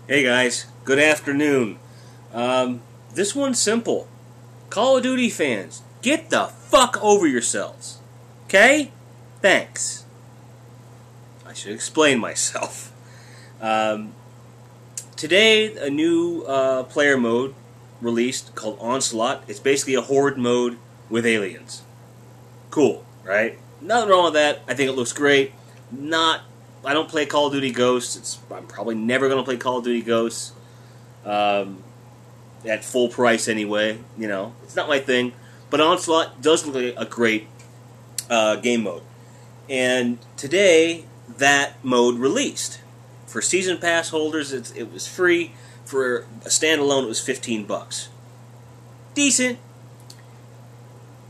Hey guys, good afternoon. This one's simple. Call of Duty fans, get the fuck over yourselves. Okay? Thanks. I should explain myself. Um, Today, a new player mode released called Onslaught. It's basically a horde mode with aliens. Cool, right? Nothing wrong with that. I think it looks great. I don't play Call of Duty Ghosts. I'm probably never going to play Call of Duty Ghosts at full price anyway. You know, it's not my thing. But Onslaught does look like a great game mode. And today, that mode released. For Season Pass holders, it was free. For a standalone, it was $15. Decent.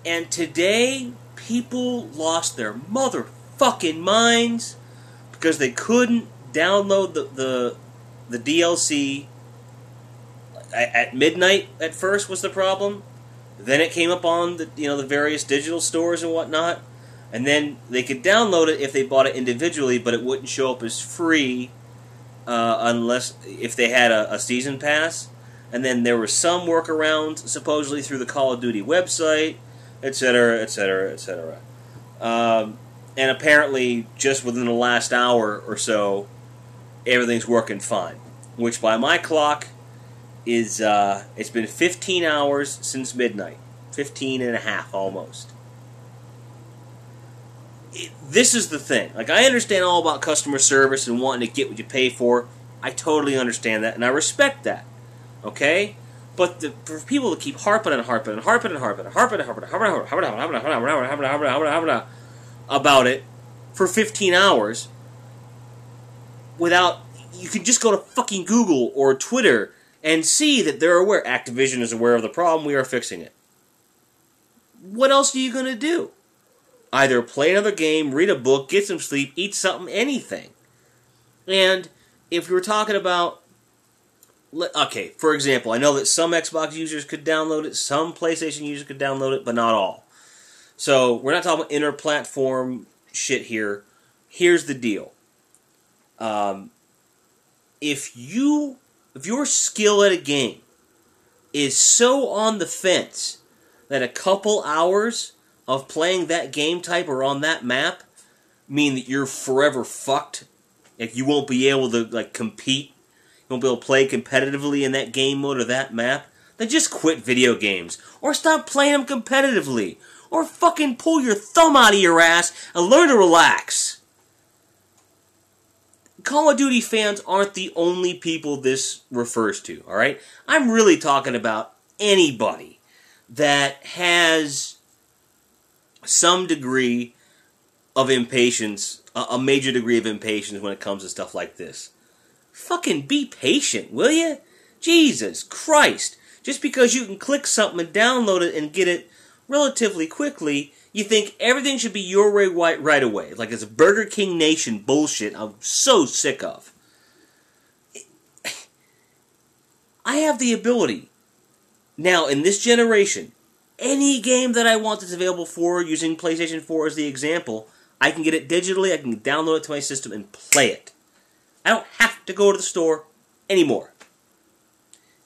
And today, people lost their motherfucking minds because they couldn't download the DLC at midnight. At first was the problem. Then it came up on the various digital stores and whatnot, and then they could download it if they bought it individually, but it wouldn't show up as free unless if they had a season pass. And then there were some workarounds supposedly through the Call of Duty website, etc., etc., etc. And apparently, just within the last hour or so, everything's working fine. Which, by my clock, is it's been 15 hours since midnight. 15 and a half, almost. This is the thing. Like, I understand all about customer service and wanting to get what you pay for. I totally understand that, and I respect that. Okay? But for people to keep harping about it for 15 hours without... You can just go to fucking Google or Twitter and see that they're aware. Activision is aware of the problem. We are fixing it. What else are you going to do? Either play another game, read a book, get some sleep, eat something, anything. And if we were talking about... Okay, for example, I know that some Xbox users could download it, some PlayStation users could download it, but not all. So, we're not talking about inter-platform shit here. Here's the deal. If your skill at a game is so on the fence that a couple hours of playing that game type or on that map mean that you're forever fucked, if you won't be able to compete, you won't be able to play competitively in that game mode or that map, then just quit video games or stop playing them competitively. Or fucking pull your thumb out of your ass and learn to relax. Call of Duty fans aren't the only people this refers to, alright? I'm really talking about anybody that has some degree of impatience, a major degree of impatience when it comes to stuff like this. Fucking be patient, will you? Jesus Christ. Just because you can click something and download it and get it relatively quickly, you think everything should be your way right away. Like it's a Burger King Nation bullshit I'm so sick of. I have the ability, now in this generation, any game that I want that's available for, using PlayStation 4 as the example, I can get it digitally, I can download it to my system and play it. I don't have to go to the store anymore.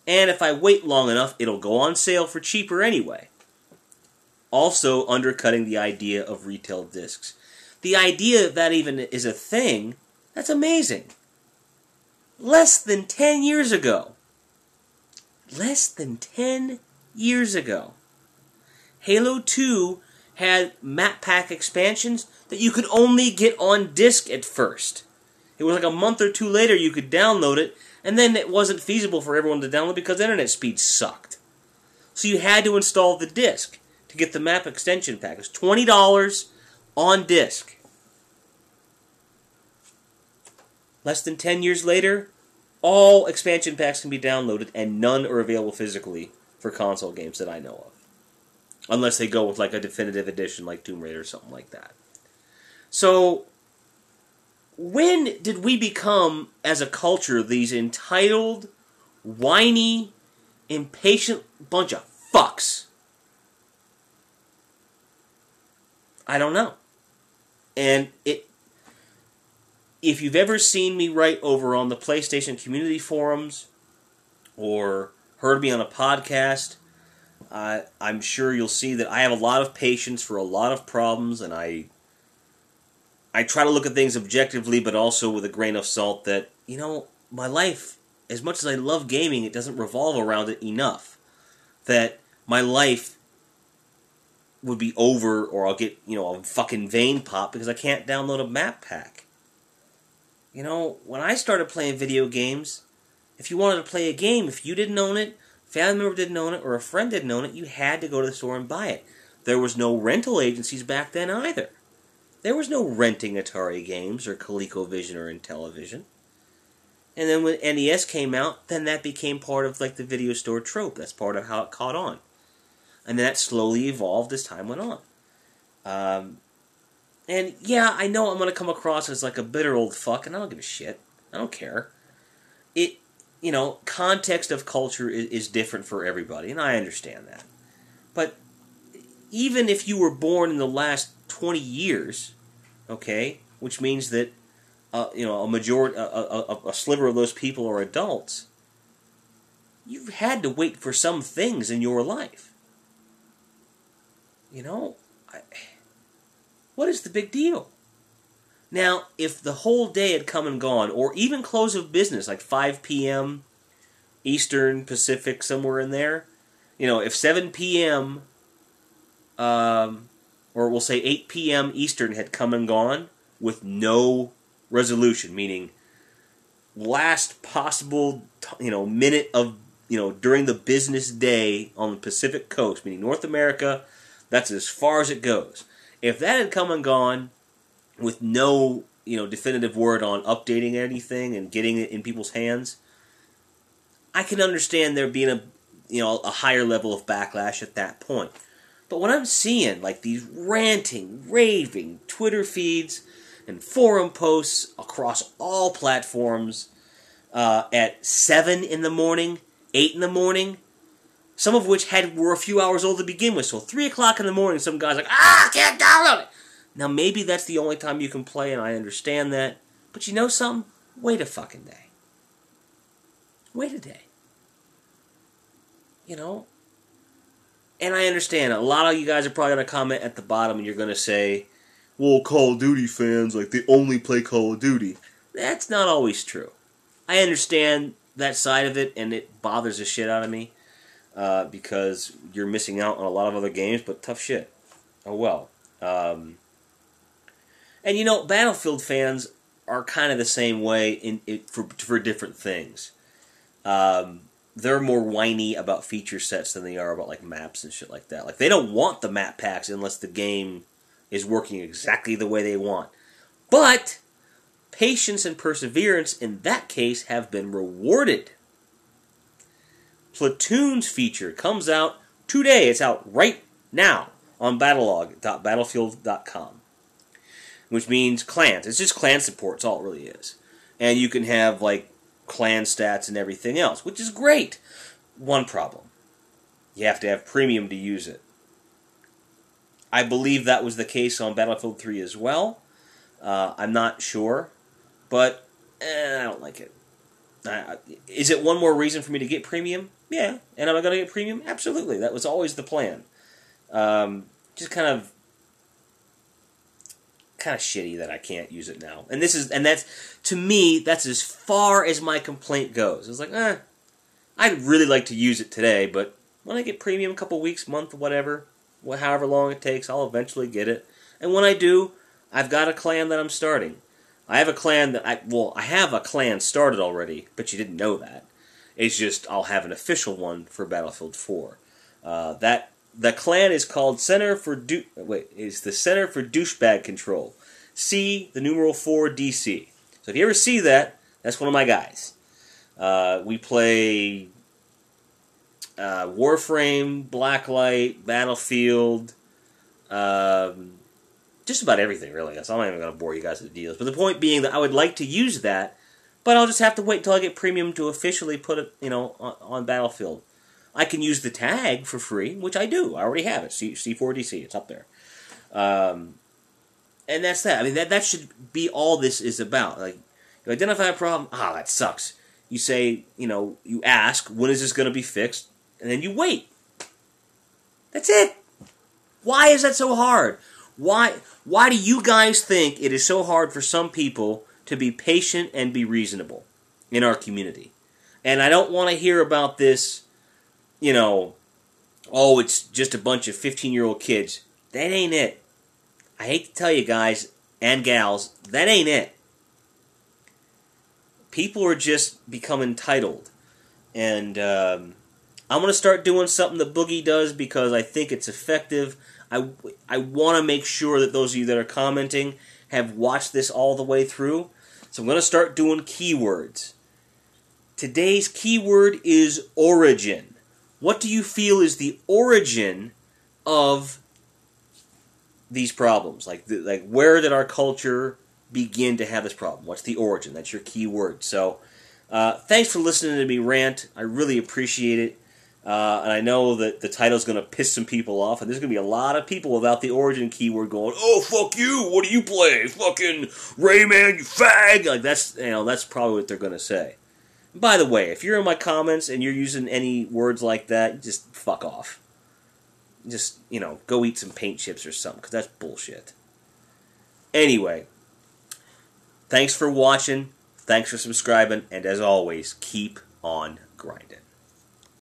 And if I wait long enough, it'll go on sale for cheaper anyway. Also undercutting the idea of retail discs. The idea that even is a thing, that's amazing. Less than 10 years ago. Less than 10 years ago. Halo 2 had map pack expansions that you could only get on disc at first. It was like a month or two later you could download it, and then it wasn't feasible for everyone to download because the internet speed sucked. So you had to install the disc to get the map extension pack. It was $20 on disc. Less than 10 years later, all expansion packs can be downloaded and none are available physically for console games that I know of. Unless they go with like a definitive edition like Tomb Raider or something like that. So, when did we become, as a culture, these entitled, whiny, impatient bunch of fucks? I don't know. And if you've ever seen me write over on the PlayStation community forums or heard me on a podcast, I'm sure you'll see that I have a lot of patience for a lot of problems, and I try to look at things objectively, but also with a grain of salt that, my life, as much as I love gaming, it doesn't revolve around it enough. That my life would be over, or I'll get, a fucking vein pop because I can't download a map pack. When I started playing video games, if you wanted to play a game, if you didn't own it, family member didn't own it, or a friend didn't own it, you had to go to the store and buy it. There was no rental agencies back then either. There was no renting Atari games or ColecoVision or Intellivision. And then when NES came out, then that became part of like the video store trope. That's part of how it caught on. And then that slowly evolved as time went on. And yeah, I know I'm going to come across as like a bitter old fuck, and I don't give a shit. I don't care. Context of culture is different for everybody, and I understand that. But even if you were born in the last 20 years, okay, which means that a majority, a sliver of those people are adults, you've had to wait for some things in your life. What is the big deal? Now, if the whole day had come and gone, or even close of business, like 5 p.m. Eastern, Pacific, somewhere in there, if 7 p.m., or we'll say 8 p.m. Eastern had come and gone with no resolution, meaning last possible, minute of, during the business day on the Pacific coast, meaning North America, that's as far as it goes. If that had come and gone with no, definitive word on updating anything and getting it in people's hands, I can understand there being a higher level of backlash at that point. But when I'm seeing like these ranting, raving Twitter feeds and forum posts across all platforms at 7 in the morning, 8 in the morning, some of which were a few hours old to begin with, so 3 o'clock in the morning, some guy's like, I can't download it! Now, maybe that's the only time you can play, and I understand that. But you know something? Wait a fucking day. Wait a day. And I understand, a lot of you guys are probably going to comment at the bottom, and you're going to say, well, Call of Duty fans, like, they only play Call of Duty. That's not always true. I understand that side of it, and it bothers the shit out of me, because you're missing out on a lot of other games, but tough shit. Oh well. And Battlefield fans are kind of the same way for different things. They're more whiny about feature sets than they are about like maps and shit like that. Like they don't want the map packs unless the game is working exactly the way they want. But patience and perseverance in that case have been rewarded. Platoon's feature comes out today. It's out right now on battlelog.battlefield.com. Which means clans. It's just clan support. It's all it really is. And you can have, like, clan stats and everything else, which is great. One problem. You have to have premium to use it. I believe that was the case on Battlefield 3 as well. I'm not sure. But, I don't like it. Is it one more reason for me to get premium? Yeah. And am I going to get premium? Absolutely. That was always the plan. Just kind of shitty that I can't use it now. And that's to me, that's as far as my complaint goes. It's like, I'd really like to use it today, but when I get premium, a couple weeks, month, whatever, however long it takes, I'll eventually get it. And when I do, I've got a clan that I'm starting. I have a clan I have a clan started already, but you didn't know that. It's just I'll have an official one for Battlefield 4. The clan is called the Center for Douchebag Control. C, the numeral 4, DC. So if you ever see that, that's one of my guys. We play Warframe, Blacklight, Battlefield, just about everything, really. So I'm not even going to bore you guys with the deals. But the point being that I would like to use that, but I'll just have to wait until I get premium to officially put it, on Battlefield. I can use the tag for free, which I do. I already have it. C4DC. It's up there. And that's that. I mean, that should be all this is about. Like, you identify a problem, that sucks. You say, you ask, when is this going to be fixed? And then you wait. That's it. Why is that so hard? Why do you guys think it is so hard for some people to be patient and be reasonable in our community? And I don't want to hear about this, it's just a bunch of 15-year-old kids. That ain't it. I hate to tell you guys and gals, that ain't it. People are just become entitled. And I'm going to start doing something that Boogie does because I think it's effective. I want to make sure that those of you that are commenting have watched this all the way through. So I'm going to start doing keywords. Today's keyword is origin. What do you feel is the origin of these problems? Like where did our culture begin to have this problem? What's the origin? That's your keyword. So thanks for listening to me rant. I really appreciate it. And I know that the title's going to piss some people off, and there's going to be a lot of people without the origin keyword going, "Oh, fuck you, what do you play? Fucking Rayman, you fag!" Like, that's probably what they're going to say. By the way, if you're in my comments and you're using any words like that, just fuck off. Just, go eat some paint chips or something, because that's bullshit. Anyway, thanks for watching, thanks for subscribing, and as always, keep on grinding.